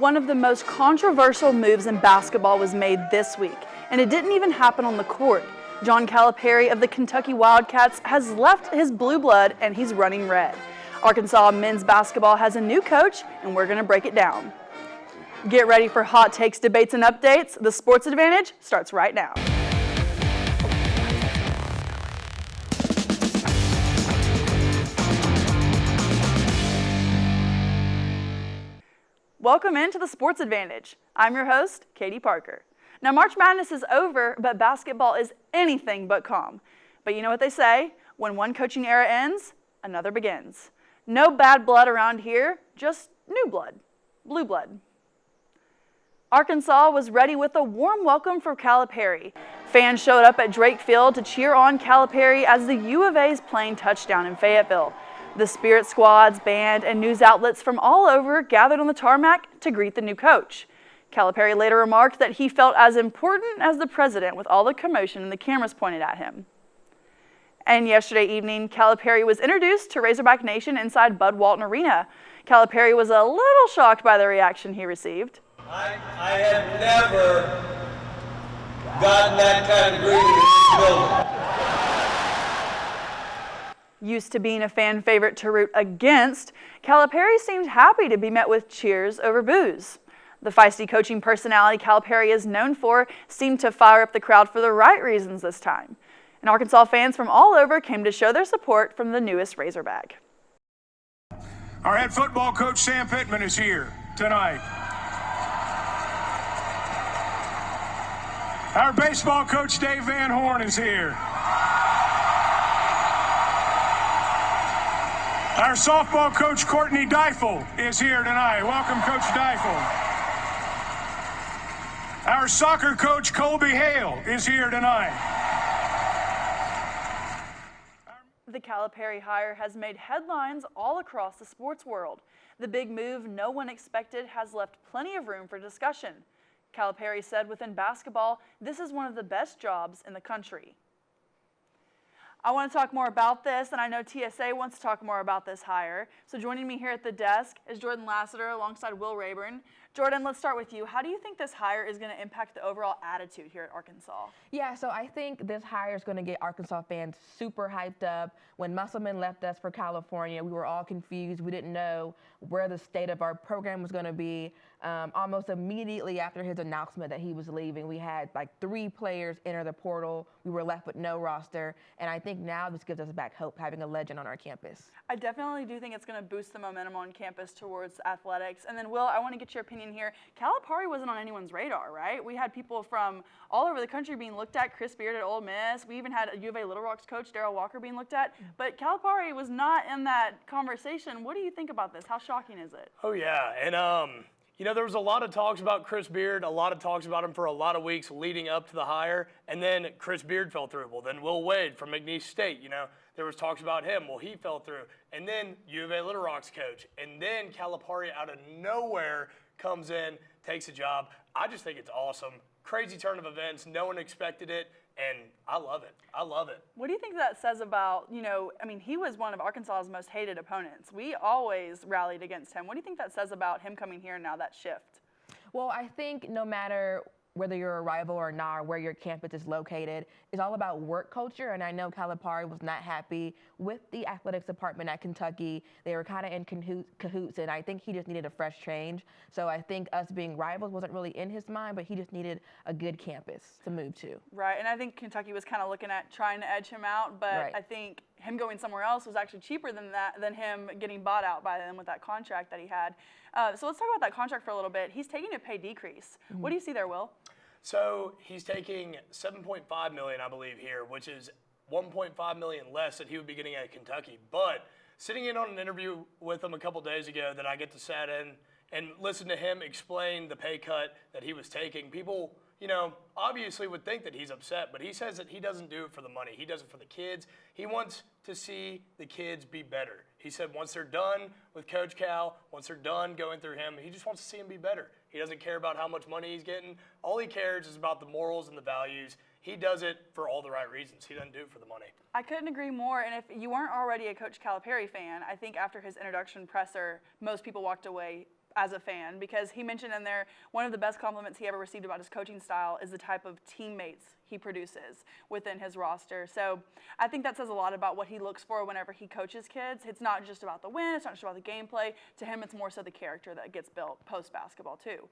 One of the most controversial moves in basketball was made this week, and it didn't even happen on the court. John Caliper of the Kentucky Wildcats has left his blue blood and he's running red. Arkansas men's basketball has a new coach, and we're going to break it down. Get ready for hot takes, debates, and updates. The Sports Advantage starts right now. Welcome into the Sports Advantage. I'm your host, Katie Parker. Now, March Madness is over, but basketball is anything but calm. But you know what they say? When one coaching era ends, another begins. No bad blood around here, just new blood, blue blood. Arkansas was ready with a warm welcome for Caliper. Fans showed up at Drake Field to cheer on Caliper as the U of A's plane touched down in Fayetteville. The Spirit Squads, band, and news outlets from all over gathered on the tarmac to greet the new coach. Caliper later remarked that he felt as important as the president with all the commotion and the cameras pointed at him. And yesterday evening, Caliper was introduced to Razorback Nation inside Bud Walton Arena. Caliper was a little shocked by the reaction he received. I have never gotten that kind of greeting in this building. Used to being a fan favorite to root against, Caliper seemed happy to be met with cheers over boos. The feisty coaching personality Caliper is known for seemed to fire up the crowd for the right reasons this time. And Arkansas fans from all over came to show their support from the newest Razorback. Our head football coach Sam Pittman is here tonight. Our baseball coach Dave Van Horn is here. Our softball coach Courtney Deifel is here tonight. Welcome, Coach Deifel. Our soccer coach Colby Hale is here tonight. The Caliper hire has made headlines all across the sports world. The big move no one expected has left plenty of room for discussion. Caliper said within basketball, this is one of the best jobs in the country. I want to talk more about this, and I know TSA wants to talk more about this hire. So joining me here at the desk is Jordan Lassiter alongside Will Rayburn. Jordan, let's start with you. How do you think this hire is going to impact the overall attitude here at Arkansas? Yeah, so I think this hire is going to get Arkansas fans super hyped up. When Musselman left us for California, we were all confused. We didn't know where the state of our program was going to be. Almost immediately after his announcement that he was leaving, we had like 3 players enter the portal. We were left with no roster, and I think now this gives us back hope having a legend on our campus. I definitely do think it's going to boost the momentum on campus towards athletics. And then, Will, I want to get your opinion here. Caliper wasn't on anyone's radar, right? We had people from all over the country being looked at. Chris Beard at Ole Miss. We even had a U of A Little Rock's coach, Darrell Walker, being looked at. But Caliper was not in that conversation. What do you think about this? How shocking is it? Oh, yeah. And, you know, there was a lot of talks about Chris Beard, a lot of talks about him for a lot of weeks leading up to the hire, and then Chris Beard fell through. Well, then Will Wade from McNeese State, you know, there was talks about him. Well, he fell through. And then U of A Little Rock's coach. And then Caliper out of nowhere comes in, takes a job. I just think it's awesome. Crazy turn of events. No one expected it. And I love it. I love it. What do you think that says about, you know, I mean, he was one of Arkansas's most hated opponents. We always rallied against him. What do you think that says about him coming here and now that shift? Well, I think no matter whether you're a rival or not, or where your campus is located, it's all about work culture. And I know Caliper was not happy with the athletics department at Kentucky. They were kind of in cahoots, and I think he just needed a fresh change. So I think us being rivals wasn't really in his mind, but he just needed a good campus to move to. Right, and I think Kentucky was kind of looking at trying to edge him out, but Right. I think him going somewhere else was actually cheaper than him getting bought out by them with that contract that he had. So let's talk about that contract for a little bit. He's taking a pay decrease. What do you see there, Will? So he's taking $7.5 million, I believe, here, which is $1.5 million less that he would be getting at Kentucky. But sitting in on an interview with him a couple days ago that I get to sat in and listen to him explain the pay cut that he was taking, people, you know, obviously would think that he's upset, but he says that he doesn't do it for the money. He does it for the kids. He wants to see the kids be better. He said once they're done with Coach Cal, once they're done going through him, he just wants to see them be better. He doesn't care about how much money he's getting. All he cares is about the morals and the values. He does it for all the right reasons. He doesn't do it for the money. I couldn't agree more. And if you weren't already a Coach Calipari fan, I think after his introduction presser, most people walked away as a fan, because he mentioned in there one of the best compliments he ever received about his coaching style is the type of teammates he produces within his roster. So I think that says a lot about what he looks for whenever he coaches kids. It's not just about the win, it's not just about the gameplay. To him, it's more so the character that gets built post-basketball too.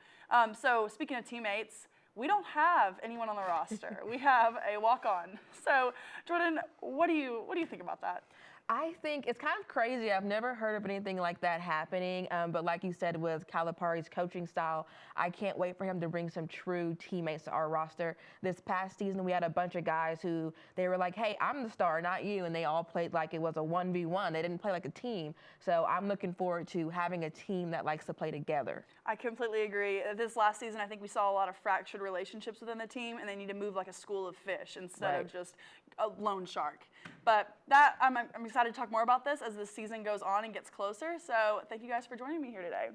So speaking of teammates, we don't have anyone on the roster. We have a walk-on. So Jordan, what do you think about that? I think it's kind of crazy. I've never heard of anything like that happening. But like you said, with Calipari's coaching style, I can't wait for him to bring some true teammates to our roster. This past season, we had a bunch of guys who they were like, hey, I'm the star, not you. And they all played like it was a 1v1. They didn't play like a team. So I'm looking forward to having a team that likes to play together. I completely agree. This last season, I think we saw a lot of fractured relationships within the team, and they need to move like a school of fish instead of just a lone shark. But that I'm excited to talk more about this as the season goes on and gets closer. So thank you guys for joining me here today.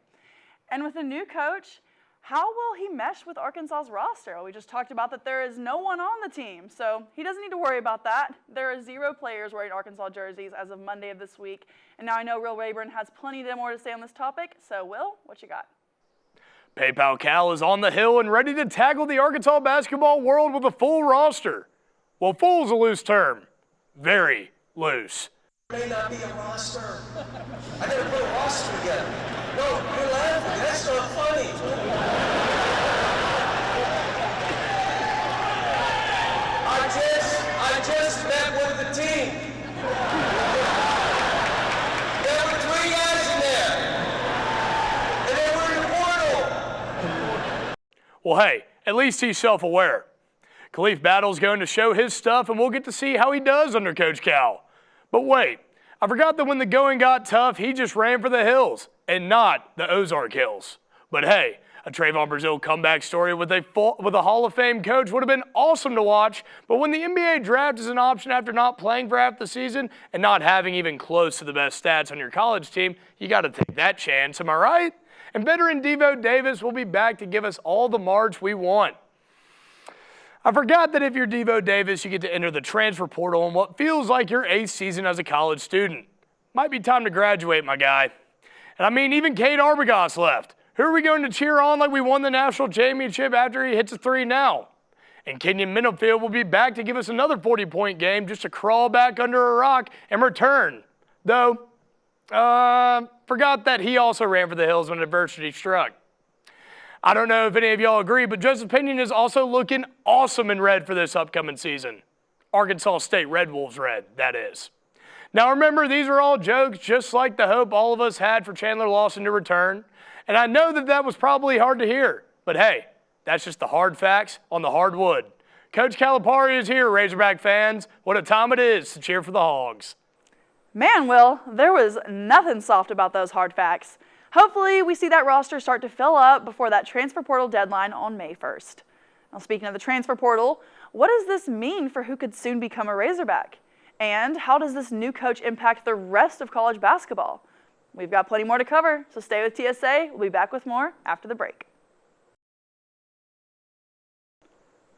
And with a new coach, how will he mesh with Arkansas's roster? We just talked about that there is no one on the team, so he doesn't need to worry about that. There are 0 players wearing Arkansas jerseys as of Monday of this week. And now I know Will Rayburn has plenty more to say on this topic. So Will, what you got? PayPal Cal is on the hill and ready to tackle the Arkansas basketball world with a full roster. Well, full's a loose term. Very loose. May not be a roster. I gotta put a roster together. No, you're laughing. That's not funny. I just met with the team. There were 3 guys in there, and they were in the portal. Well, hey, at least he's self-aware. Khalif Battle's going to show his stuff, and we'll get to see how he does under Coach Cal. But wait, I forgot that when the going got tough, he just ran for the hills and not the Ozark Hills. But hey, a Trayvon Brazile comeback story with a Hall of Fame coach would have been awesome to watch, but when the NBA draft is an option after not playing for half the season and not having even close to the best stats on your college team, you got to take that chance, am I right? And veteran Devo Davis will be back to give us all the March we want. I forgot that if you're Devo Davis, you get to enter the transfer portal in what feels like your 8th season as a college student. Might be time to graduate, my guy. And I mean, even Cade Arbogast left. Who are we going to cheer on like we won the national championship after he hits a 3 now? And Kenyon Minifield will be back to give us another 40-point game just to crawl back under a rock and return. Though, forgot that he also ran for the hills when adversity struck. I don't know if any of y'all agree, but Joseph Pinion is also looking awesome in red for this upcoming season. Arkansas State Red Wolves red, that is. Now remember, these are all jokes, just like the hope all of us had for Chandler Lawson to return. And I know that was probably hard to hear, but hey, that's just the hard facts on the hard wood. Coach Calipari is here, Razorback fans. What a time it is to cheer for the Hogs. Man, Will, there was nothing soft about those hard facts. Hopefully, we see that roster start to fill up before that transfer portal deadline on May 1st. Now, speaking of the transfer portal, what does this mean for who could soon become a Razorback? And how does this new coach impact the rest of college basketball? We've got plenty more to cover, so stay with TSA. We'll be back with more after the break.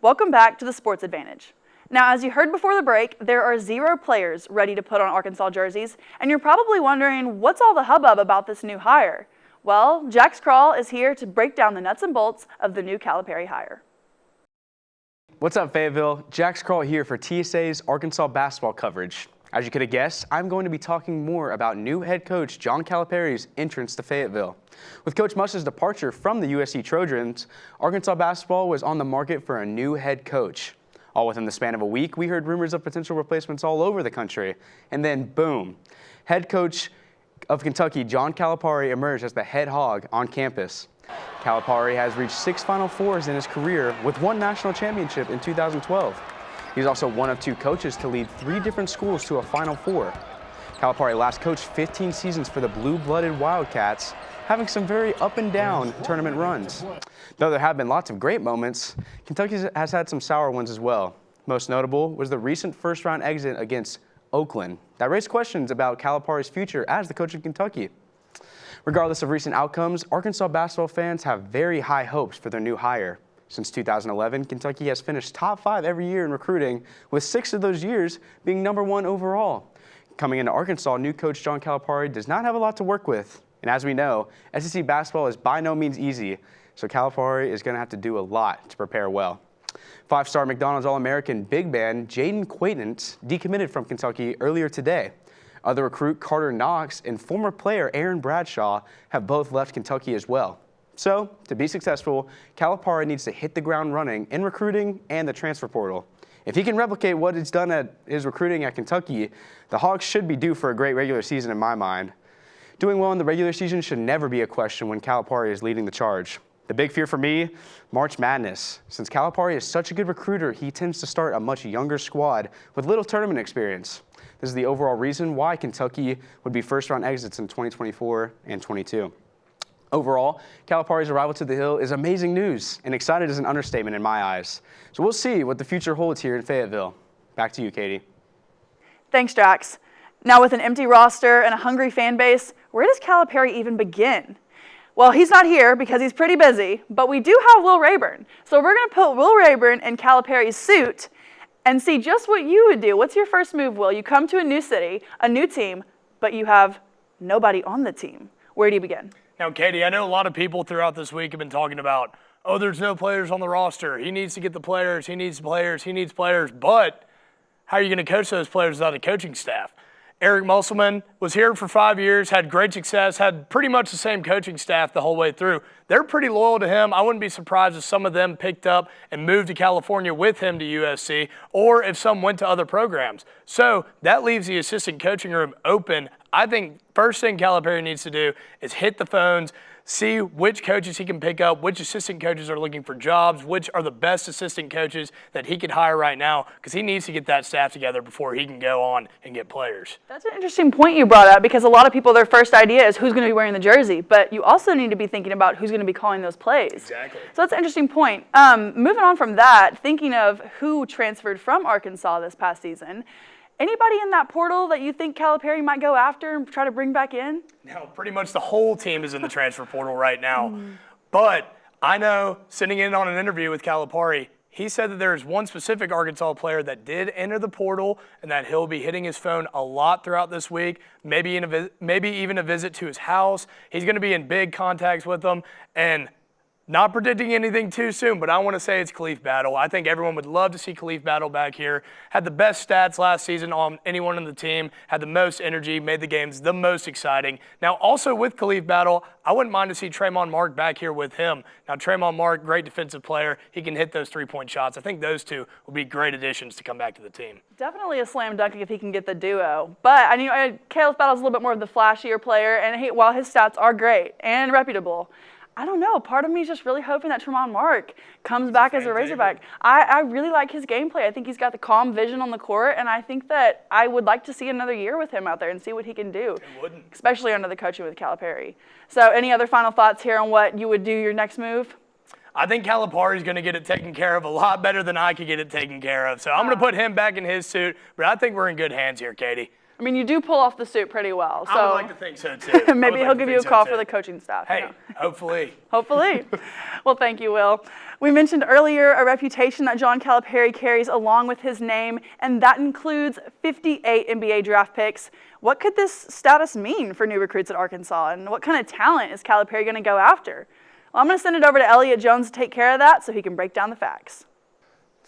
Welcome back to the Sports Advantage. Now, as you heard before the break, there are 0 players ready to put on Arkansas jerseys, and you're probably wondering, what's all the hubbub about this new hire? Well, Jax Crawl is here to break down the nuts and bolts of the new Calipari hire. What's up, Fayetteville? Jax Crawl here for TSA's Arkansas basketball coverage. As you could have guessed, I'm going to be talking more about new head coach John Calipari's entrance to Fayetteville. With Coach Musk's departure from the USC Trojans, Arkansas basketball was on the market for a new head coach. All within the span of a week, we heard rumors of potential replacements all over the country. And then, boom, head coach of Kentucky, John Calipari, emerged as the head hog on campus. Calipari has reached 6 Final Fours in his career with 1 national championship in 2012. He's also one of 2 coaches to lead 3 different schools to a Final Four. Calipari last coached 15 seasons for the blue-blooded Wildcats, having some very up and down tournament runs. Though there have been lots of great moments, Kentucky has had some sour ones as well. Most notable was the recent first-round exit against Oakland that raised questions about Calipari's future as the coach of Kentucky. Regardless of recent outcomes, Arkansas basketball fans have very high hopes for their new hire. Since 2011, Kentucky has finished top 5 every year in recruiting, with 6 of those years being #1 overall. Coming into Arkansas, new coach John Calipari does not have a lot to work with. And as we know, SEC basketball is by no means easy, so Calipari is going to have to do a lot to prepare well. Five-star McDonald's All-American big man Jaden Quaidance decommitted from Kentucky earlier today. Other recruit Carter Knox and former player Aaron Bradshaw have both left Kentucky as well. So, to be successful, Calipari needs to hit the ground running in recruiting and the transfer portal. If he can replicate what he's done at his recruiting at Kentucky, the Hogs should be due for a great regular season in my mind. Doing well in the regular season should never be a question when Calipari is leading the charge. The big fear for me, March Madness. Since Calipari is such a good recruiter, he tends to start a much younger squad with little tournament experience. This is the overall reason why Kentucky would be first-round exits in 2024 and 22. Overall, Calipari's arrival to the Hill is amazing news, and excited is an understatement in my eyes. So we'll see what the future holds here in Fayetteville. Back to you, Katie. Thanks, Jax. Now with an empty roster and a hungry fan base, where does Calipari even begin? Well, he's not here because he's pretty busy, but we do have Will Rayburn. So we're going to put Will Rayburn in Calipari's suit and see just what you would do. What's your first move, Will? You come to a new city, a new team, but you have nobody on the team. Where do you begin? Now, Katie, I know a lot of people throughout this week have been talking about, oh, there's no players on the roster. He needs to get the players. He needs players. He needs players. But how are you going to coach those players without a coaching staff? Eric Musselman was here for 5 years, had great success, had pretty much the same coaching staff the whole way through. They're pretty loyal to him. I wouldn't be surprised if some of them picked up and moved to California with him to USC, or if some went to other programs. So that leaves the assistant coaching room open. I think first thing Calipari needs to do is hit the phones, see which coaches he can pick up, which assistant coaches are looking for jobs, which are the best assistant coaches that he could hire right now, because he needs to get that staff together before he can go on and get players. That's an interesting point you brought up, because a lot of people, their first idea is who's going to be wearing the jersey, but you also need to be thinking about who's going to be calling those plays. Exactly. So that's an interesting point. Moving on from that, thinking of who transferred from Arkansas this past season, anybody in that portal that you think Calipari might go after and try to bring back in? Now, pretty much the whole team is in the transfer portal right now. But I know, sitting in on an interview with Calipari, he said that there is one specific Arkansas player that did enter the portal and that he'll be hitting his phone a lot throughout this week, maybe even a visit to his house. He's going to be in big contacts with them, and not predicting anything too soon, but I want to say it's Khalif Battle. I think everyone would love to see Khalif Battle back here. Had the best stats last season on anyone on the team, had the most energy, made the games the most exciting. Now, also with Khalif Battle, I wouldn't mind to see Tremont Mark back here with him. Now, Tremont Mark, great defensive player. He can hit those three-point shots. I think those two will be great additions to come back to the team. Definitely a slam dunk if he can get the duo. But I mean, Khalif Battle's a little bit more of the flashier player, and while his stats are great and reputable, I don't know. Part of me is just really hoping that Tremont Mark comes back as a Razorback. I really like his gameplay. I think he's got the calm vision on the court, and I think that I would like to see another year with him out there and see what he can do, especially under the coaching with Calipari. So any other final thoughts here on what you would do your next move? I think Calipari's going to get it taken care of a lot better than I could get it taken care of. So I'm going to put him back in his suit, but I think we're in good hands here, Katie. I mean, you do pull off the suit pretty well. So I would like to think so, too. Maybe he'll give you a call for the coaching staff. Hey, hopefully. Hopefully. Well, thank you, Will. We mentioned earlier a reputation that John Calipari carries along with his name, and that includes 58 NBA draft picks. What could this status mean for new recruits at Arkansas, and what kind of talent is Calipari going to go after? Well, I'm going to send it over to Elliot Jones to take care of that so he can break down the facts.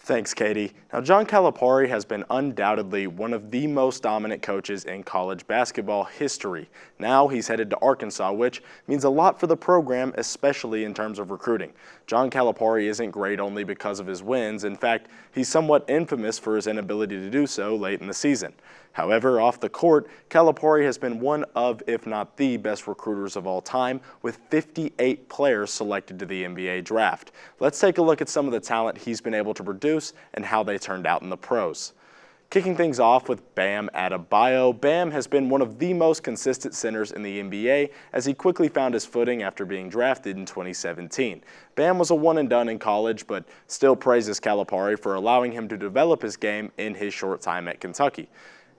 Thanks, Katie. Now, John Calipari has been undoubtedly one of the most dominant coaches in college basketball history. Now he's headed to Arkansas, which means a lot for the program, especially in terms of recruiting. John Calipari isn't great only because of his wins. In fact, he's somewhat infamous for his inability to do so late in the season. However, off the court, Calipari has been one of, if not the best recruiters of all time, with 58 players selected to the NBA draft. Let's take a look at some of the talent he's been able to produce and how they turned out in the pros. Kicking things off with Bam Adebayo. Bam has been one of the most consistent centers in the NBA as he quickly found his footing after being drafted in 2017. Bam was a one-and-done in college, but still praises Calipari for allowing him to develop his game in his short time at Kentucky.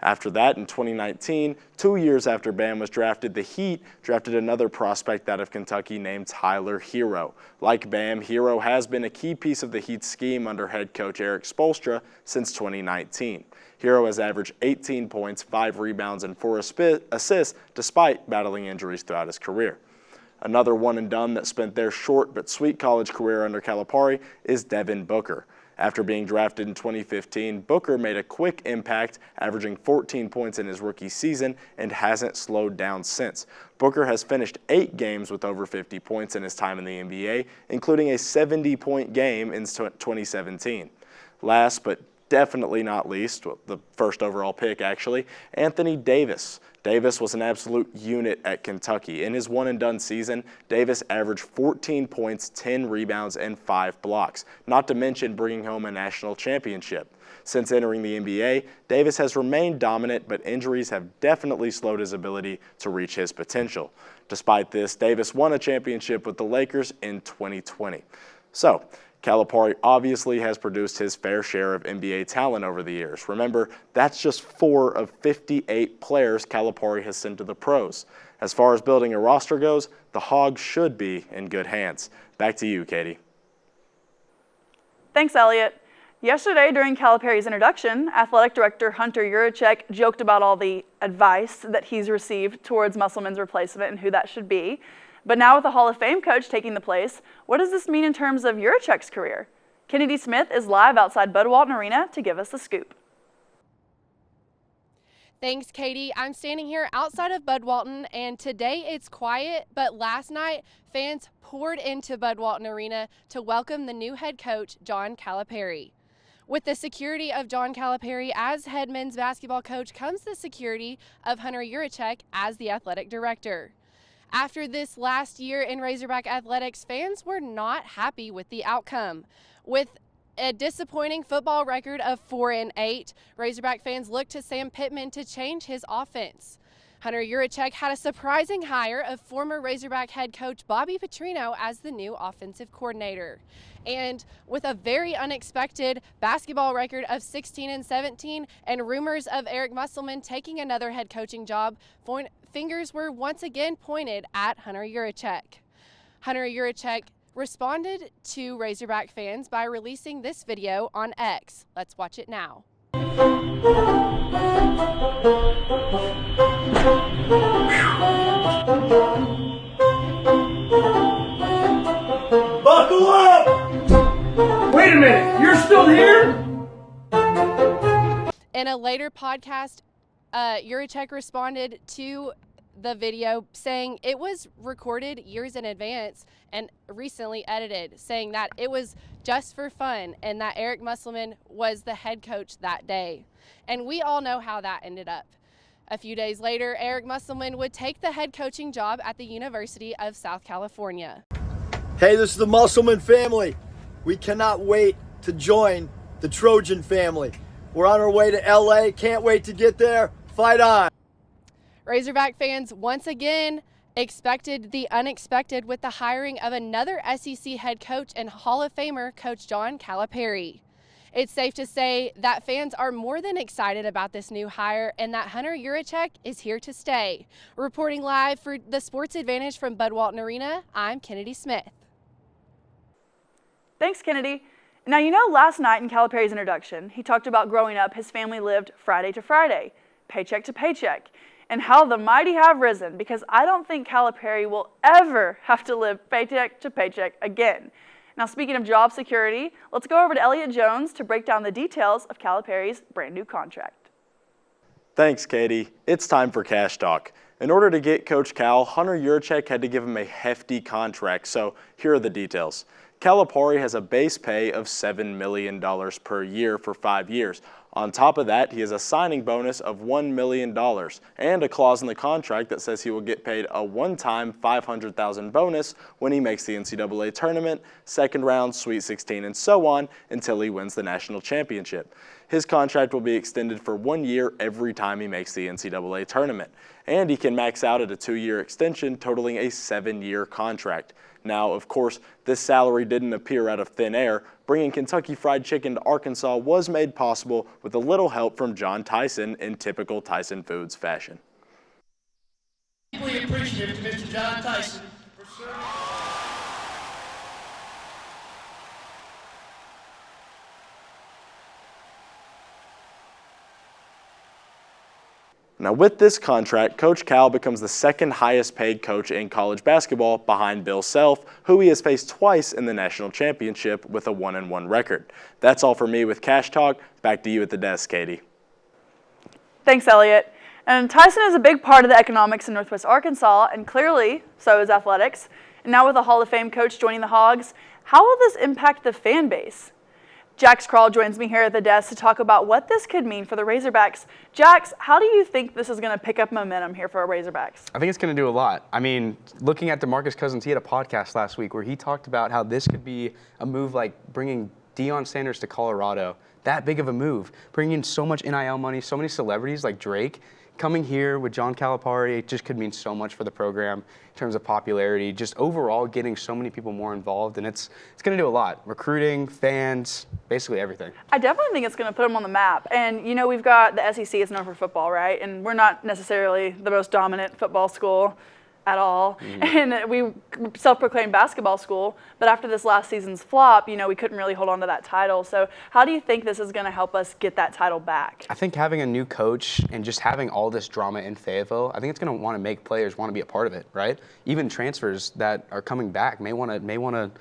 After that, in 2019, 2 years after Bam was drafted, the Heat drafted another prospect out of Kentucky named Tyler Hero. Like Bam, Hero has been a key piece of the Heat's scheme under head coach Erik Spoelstra since 2019. Hero has averaged 18 points, 5 rebounds, and 4 assists despite battling injuries throughout his career. Another one and done that spent their short but sweet college career under Calipari is Devin Booker. After being drafted in 2015, Booker made a quick impact, averaging 14 points in his rookie season and hasn't slowed down since. Booker has finished 8 games with over 50 points in his time in the NBA, including a 70-point game in 2017. Last but definitely not least, the first overall pick actually, Anthony Davis. Davis was an absolute unit at Kentucky. In his one-and-done season, Davis averaged 14 points, 10 rebounds, and 5 blocks, not to mention bringing home a national championship. Since entering the NBA, Davis has remained dominant, but injuries have definitely slowed his ability to reach his potential. Despite this, Davis won a championship with the Lakers in 2020. So, Calipari obviously has produced his fair share of NBA talent over the years. Remember, that's just 4 of 58 players Calipari has sent to the pros. As far as building a roster goes, the Hogs should be in good hands. Back to you, Katie. Thanks, Elliot. Yesterday, during Calipari's introduction, Athletic Director Hunter Yurachek joked about all the advice that he's received towards Musselman's replacement and who that should be. But now with the Hall of Fame coach taking the place, what does this mean in terms of Yurachek's career? Kennedy Smith is live outside Bud Walton Arena to give us the scoop. Thanks, Katie. I'm standing here outside of Bud Walton, and today it's quiet, but last night fans poured into Bud Walton Arena to welcome the new head coach, John Calipari. With the security of John Calipari as head men's basketball coach comes the security of Hunter Yurachek as the athletic director. After this last year in Razorback athletics, fans were not happy with the outcome. With a disappointing football record of 4-8, Razorback fans looked to Sam Pittman to change his offense. Hunter Yurachek had a surprising hire of former Razorback head coach Bobby Petrino as the new offensive coordinator. And with a very unexpected basketball record of 16-17 and rumors of Eric Musselman taking another head coaching job, fingers were once again pointed at Hunter Yurachek. Hunter Yurachek responded to Razorback fans by releasing this video on X. Let's watch it now. Buckle up! Wait a minute, you're still here? In a later podcast, Yurachek responded to the video saying it was recorded years in advance and recently edited, saying that it was just for fun and that Eric Musselman was the head coach that day. And we all know how that ended up. A few days later, Eric Musselman would take the head coaching job at the University of South California. Hey, this is the Musselman family. We cannot wait to join the Trojan family. We're on our way to LA. Can't wait to get there. Fight on. Razorback fans once again expected the unexpected with the hiring of another SEC head coach and Hall of Famer Coach John Calipari. It's safe to say that fans are more than excited about this new hire and that Hunter Yurachek is here to stay. Reporting live for the Sports Advantage from Bud Walton Arena, I'm Kennedy Smith. Thanks, Kennedy. Now, you know, last night in Calipari's introduction, he talked about growing up, his family lived Friday to Friday, paycheck to paycheck, and how the mighty have risen, because I don't think Calipari will ever have to live paycheck to paycheck again. Now, speaking of job security, let's go over to Elliot Jones to break down the details of Calipari's brand new contract. Thanks, Katie. It's time for Cash Talk. In order to get Coach Cal, Hunter Yurachek had to give him a hefty contract, so here are the details. Calipari has a base pay of $7 million per year for 5 years. On top of that, he has a signing bonus of $1 million and a clause in the contract that says he will get paid a one-time $500,000 bonus when he makes the NCAA tournament, second round, Sweet 16, and so on until he wins the national championship. His contract will be extended for 1 year every time he makes the NCAA tournament, and he can max out at a 2-year extension totaling a 7-year contract. Now, of course, this salary didn't appear out of thin air. Bringing Kentucky Fried Chicken to Arkansas was made possible with a little help from John Tyson in typical Tyson Foods fashion. Deeply appreciative to Mr. John Tyson for serving. Now, with this contract, Coach Cal becomes the second highest paid coach in college basketball behind Bill Self, who he has faced twice in the national championship with a 1-1 record. That's all for me with Cash Talk. Back to you at the desk, Katie. Thanks, Elliot. And Tyson is a big part of the economics in Northwest Arkansas, and clearly so is athletics. And now with a Hall of Fame coach joining the Hogs, how will this impact the fan base? Jax Krall joins me here at the desk to talk about what this could mean for the Razorbacks. Jax, how do you think this is going to pick up momentum here for our Razorbacks? I think it's going to do a lot. I mean, looking at DeMarcus Cousins, he had a podcast last week where he talked about how this could be a move like bringing Deion Sanders to Colorado. That big of a move. Bringing in so much NIL money, so many celebrities like Drake. Coming here with John Calipari, it just could mean so much for the program in terms of popularity, just overall getting so many people more involved, and it's going to do a lot. Recruiting, fans, basically everything. I definitely think it's going to put them on the map. And, you know, we've got the SEC is known for football, right? And we're not necessarily the most dominant football school at all. And we self-proclaimed basketball school, but after this last season's flop, you know, we couldn't really hold on to that title. So how do you think this is going to help us get that title back? I think having a new coach and just having all this drama in Fayetteville, I think it's going to want to make players want to be a part of it, right? Even transfers that are coming back may want to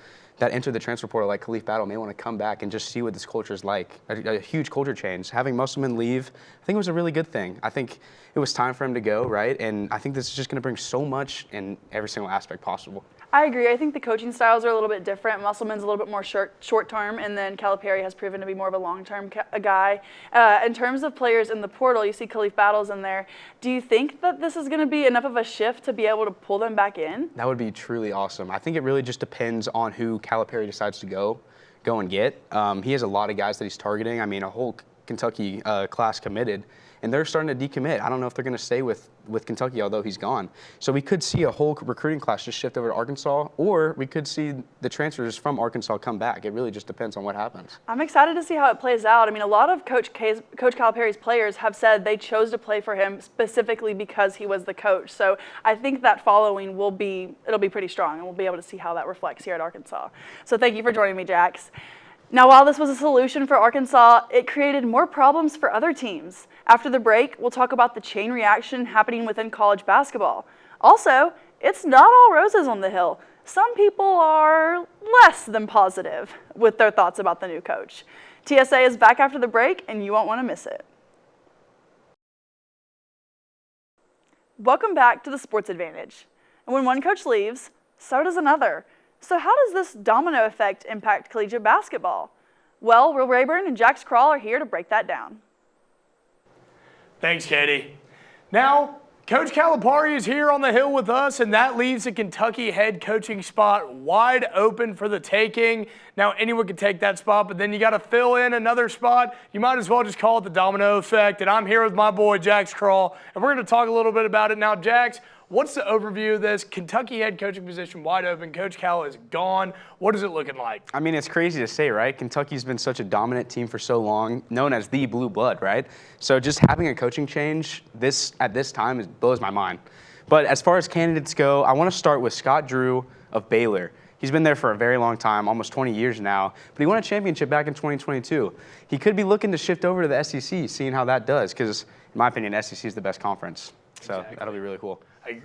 that enter the transfer portal like Khalif Battle may want to come back and just see what this culture is like. A huge culture change. Having Musselman leave, I think it was a really good thing. I think it was time for him to go, right? And I think this is just going to bring so much in every single aspect possible. I agree. I think the coaching styles are a little bit different. Musselman's a little bit more short-term, and then Calipari has proven to be more of a long-term guy. In terms of players in the portal, you see Khalif Battles in there. Do you think that this is going to be enough of a shift to be able to pull them back in? That would be truly awesome. I think it really just depends on who Calipari decides to go and get. He has a lot of guys that he's targeting. I mean, a whole Kentucky class committed, and they're starting to decommit. I don't know if they're going to stay with Kentucky, although he's gone. So we could see a whole recruiting class just shift over to Arkansas, or we could see the transfers from Arkansas come back. It really just depends on what happens. I'm excited to see how it plays out. I mean, a lot of Coach Calipari's players have said they chose to play for him specifically because he was the coach. So I think that following it'll be pretty strong, and we'll be able to see how that reflects here at Arkansas. So thank you for joining me, Jax. Now, while this was a solution for Arkansas, it created more problems for other teams. After the break, we'll talk about the chain reaction happening within college basketball. Also, it's not all roses on the hill. Some people are less than positive with their thoughts about the new coach. TSA is back after the break, and you won't want to miss it. Welcome back to the Sports Advantage. And when one coach leaves, so does another. So how does this domino effect impact collegiate basketball? Well, Will Rayburn and Jax Krall are here to break that down. Thanks, Katie. Now, Coach Calipari is here on the hill with us, and that leaves the Kentucky head coaching spot wide open for the taking. Now, anyone can take that spot, but then you got to fill in another spot. You might as well just call it the domino effect, and I'm here with my boy, Jax Krall, and we're going to talk a little bit about it. Now, Jax, what's the overview of this? Kentucky head coaching position wide open. Coach Cal is gone. What is it looking like? I mean, it's crazy to say, right? Kentucky's been such a dominant team for so long, known as the blue blood, right? So just having a coaching change at this time blows my mind. But as far as candidates go, I want to start with Scott Drew of Baylor. He's been there for a very long time, almost 20 years now, but he won a championship back in 2022. He could be looking to shift over to the SEC, seeing how that does, because in my opinion, SEC is the best conference. So exactly. That'll be really cool.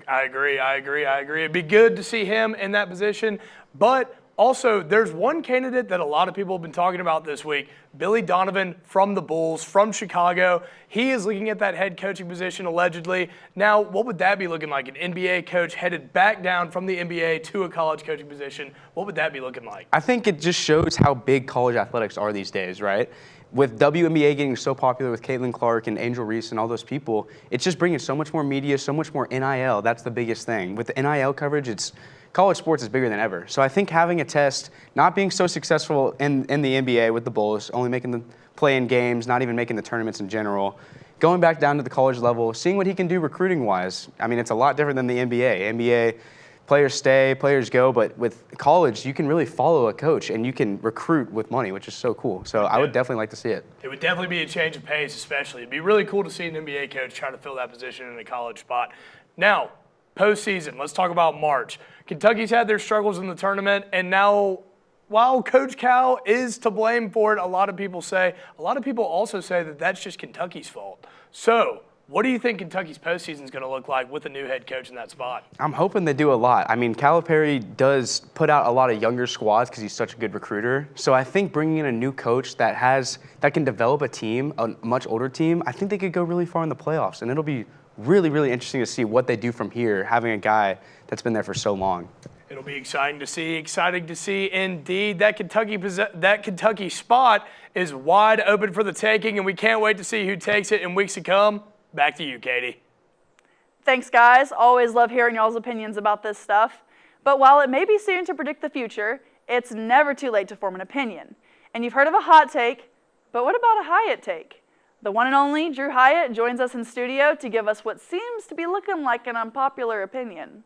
I agree. It'd be good to see him in that position. But also, there's one candidate that a lot of people have been talking about this week, Billy Donovan from the Bulls, from Chicago. He is looking at that head coaching position allegedly. Now, what would that be looking like? An NBA coach headed back down from the NBA to a college coaching position. What would that be looking like? I think it just shows how big college athletics are these days, right? With WNBA getting so popular with Caitlin Clark and Angel Reese and all those people, it's just bringing so much more media, so much more NIL. That's the biggest thing. With the NIL coverage, college sports is bigger than ever. So I think having a test, not being so successful in the NBA with the Bulls, only making the play-in games, not even making the tournaments in general, going back down to the college level, seeing what he can do recruiting-wise. I mean, it's a lot different than the NBA. NBA, players stay, players go, but with college, you can really follow a coach and you can recruit with money, which is so cool. So I would definitely like to see it. It would definitely be a change of pace, especially. It'd be really cool to see an NBA coach try to fill that position in a college spot. Now, postseason, let's talk about March. Kentucky's had their struggles in the tournament, and now, while Coach Cal is to blame for it, a lot of people also say that that's just Kentucky's fault. So, what do you think Kentucky's postseason is going to look like with a new head coach in that spot? I'm hoping they do a lot. I mean, Calipari does put out a lot of younger squads because he's such a good recruiter. So I think bringing in a new coach that can develop a team, a much older team, I think they could go really far in the playoffs. And it'll be really, really interesting to see what they do from here, having a guy that's been there for so long. It'll be exciting to see indeed. That Kentucky spot is wide open for the taking, and we can't wait to see who takes it in weeks to come. Back to you, Katie. Thanks, guys. Always love hearing y'all's opinions about this stuff. But while it may be soon to predict the future, it's never too late to form an opinion. And you've heard of a hot take, but what about a Hyatt take? The one and only Drew Hyatt joins us in studio to give us what seems to be looking like an unpopular opinion.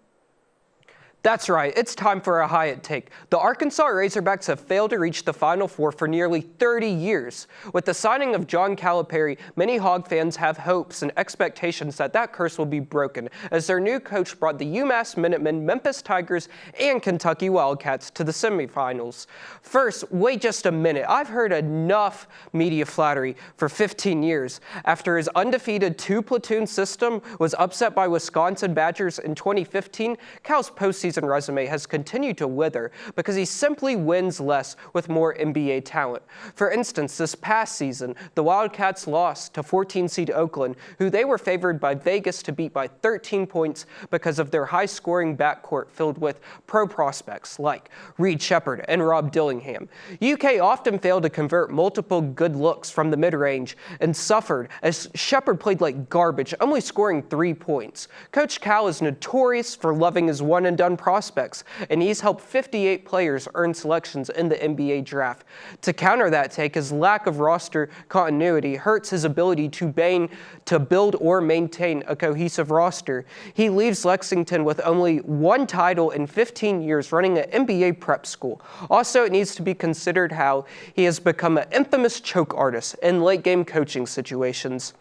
That's right, it's time for a Hyatt take. The Arkansas Razorbacks have failed to reach the Final Four for nearly 30 years. With the signing of John Calipari, many Hog fans have hopes and expectations that that curse will be broken, as their new coach brought the UMass Minutemen, Memphis Tigers, and Kentucky Wildcats to the semifinals. First, wait just a minute. I've heard enough media flattery for 15 years. After his undefeated two-platoon system was upset by Wisconsin Badgers in 2015, Cal's postseason resume has continued to wither because he simply wins less with more NBA talent. For instance, this past season, the Wildcats lost to 14-seed Oakland, who they were favored by Vegas to beat by 13 points because of their high-scoring backcourt filled with pro prospects like Reed Sheppard and Rob Dillingham. UK often failed to convert multiple good looks from the mid-range and suffered as Sheppard played like garbage, only scoring 3 points. Coach Cal is notorious for loving his one-and-done prospects, and he's helped 58 players earn selections in the NBA draft. To counter that take, his lack of roster continuity hurts his ability to build or maintain a cohesive roster. He leaves Lexington with only one title in 15 years running an NBA prep school. Also, it needs to be considered how he has become an infamous choke artist in late-game coaching situations.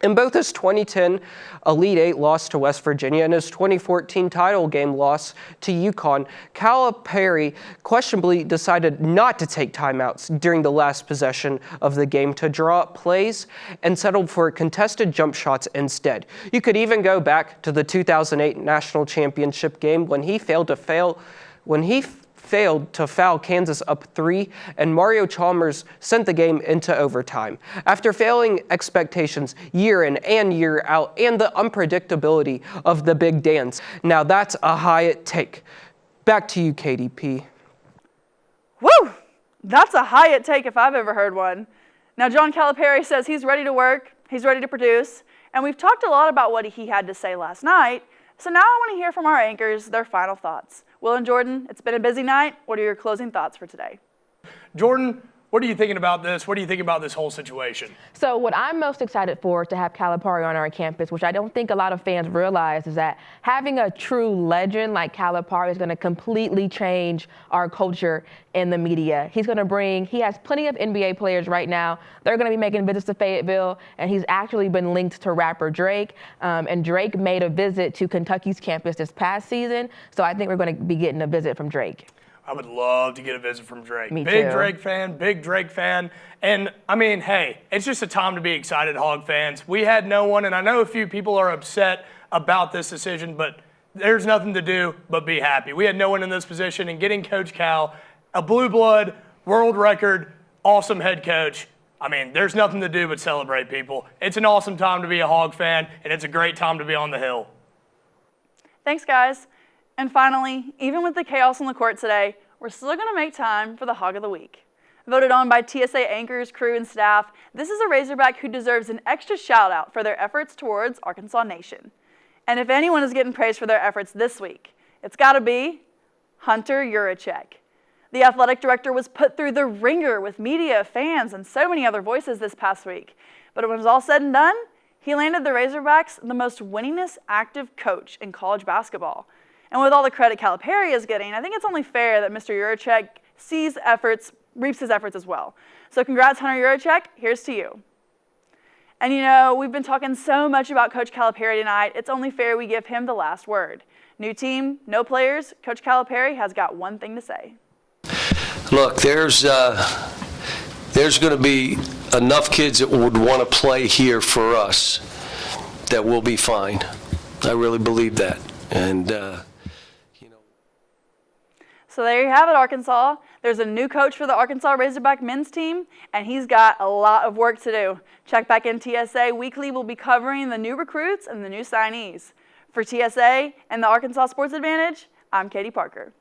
In both his 2010 Elite Eight loss to West Virginia and his 2014 title game loss to UConn, Calipari questionably decided not to take timeouts during the last possession of the game to draw up plays and settled for contested jump shots instead. You could even go back to the 2008 national championship game when he failed to foul Kansas up 3, and Mario Chalmers sent the game into overtime. After failing expectations year in and year out and the unpredictability of the big dance, now that's a Hyatt take. Back to you, KDP. Woo! That's a Hyatt take if I've ever heard one. Now, John Calipari says he's ready to work, he's ready to produce, and we've talked a lot about what he had to say last night, so now I want to hear from our anchors their final thoughts. Will and Jordan, it's been a busy night. What are your closing thoughts for today? Jordan, what are you thinking about this? What do you think about this whole situation? So what I'm most excited for is to have Calipari on our campus, which I don't think a lot of fans realize is that having a true legend like Calipari is going to completely change our culture in the media. He has plenty of NBA players right now. They're going to be making visits to Fayetteville, and he's actually been linked to rapper Drake. And Drake made a visit to Kentucky's campus this past season, so I think we're going to be getting a visit from Drake. I would love to get a visit from Drake. Me big too. Big Drake fan. And, I mean, hey, it's just a time to be excited, Hog fans. We had no one, and I know a few people are upset about this decision, but there's nothing to do but be happy. We had no one in this position, and getting Coach Cal, a blue blood, world record, awesome head coach, I mean, there's nothing to do but celebrate, people. It's an awesome time to be a Hog fan, and it's a great time to be on the Hill. Thanks, guys. And finally, even with the chaos on the court today, we're still going to make time for the Hog of the Week. Voted on by TSA anchors, crew, and staff, this is a Razorback who deserves an extra shout-out for their efforts towards Arkansas Nation. And if anyone is getting praised for their efforts this week, it's got to be Hunter Yurachek. The athletic director was put through the ringer with media, fans, and so many other voices this past week. But when it was all said and done, he landed the Razorbacks the most winningest active coach in college basketball. And with all the credit Calipari is getting, I think it's only fair that Mr. Yurachek reaps his efforts as well. So congrats, Hunter Yurachek. Here's to you. And you know, we've been talking so much about Coach Calipari tonight, it's only fair we give him the last word. New team, no players. Coach Calipari has got one thing to say. Look, there's going to be enough kids that would want to play here for us that will be fine. I really believe that. And, you know. So there you have it, Arkansas. There's a new coach for the Arkansas Razorback men's team, and he's got a lot of work to do. Check back in TSA Weekly. We'll be covering the new recruits and the new signees. For TSA and the Arkansas Sports Advantage, I'm Katie Parker.